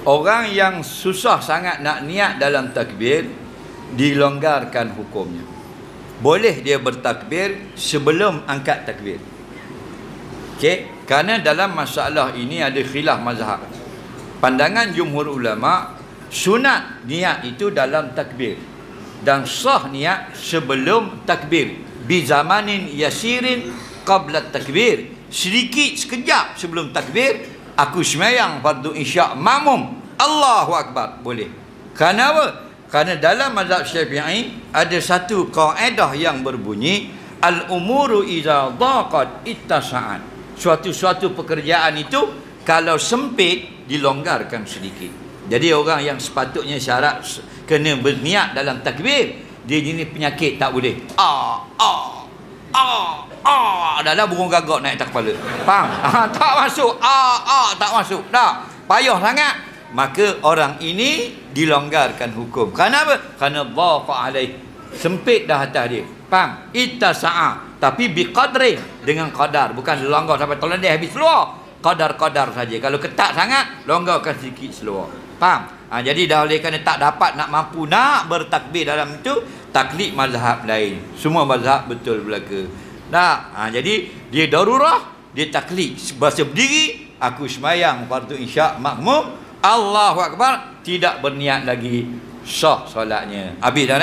Orang yang susah sangat nak niat dalam takbir, dilonggarkan hukumnya. Boleh dia bertakbir sebelum angkat takbir. Okey, kerana dalam masalah ini ada khilaf mazhab. Pandangan jumhur ulama, sunat niat itu dalam takbir dan sah niat sebelum takbir, bi zamanin yasirin qabla takbir. Sedikit sekejap sebelum takbir, aku sembahyang fardu isya' makmum, Allahu Akbar, boleh. Kerana apa? Kerana dalam mazhab Syafi'i ada satu kaedah yang berbunyi al-umuru idza dhaqat ittasa'at. Suatu pekerjaan itu kalau sempit dilonggarkan sedikit. Jadi orang yang sepatutnya syarat kena berniat dalam takbir, dia jenis penyakit tak boleh. Dah burung gagak naik atas kepala. Faham? Tak masuk. Tak masuk. Dah. Payah sangat. Maka orang ini dilonggarkan hukum. Kenapa? Kerana dhaqa alaih. Sempit dah atas dia. Faham? Ittasa'a. Tapi biqadri, dengan qadar. Bukan longgar sampai terlendih habis seluar. Qadar-qadar saja. Kalau ketat sangat, longgarkan sedikit seluar. Faham? Jadi dah oleh kerana tak dapat nak mampu nak bertakbir dalam itu, taklid mazhab lain. Semua mazhab betul belaka. Jadi dia darurah, dia taklid. Bahasa berdiri, aku sembahyang fardu isya' makmum, Allahu Akbar, tidak berniat lagi, sah solatnya. Habis dah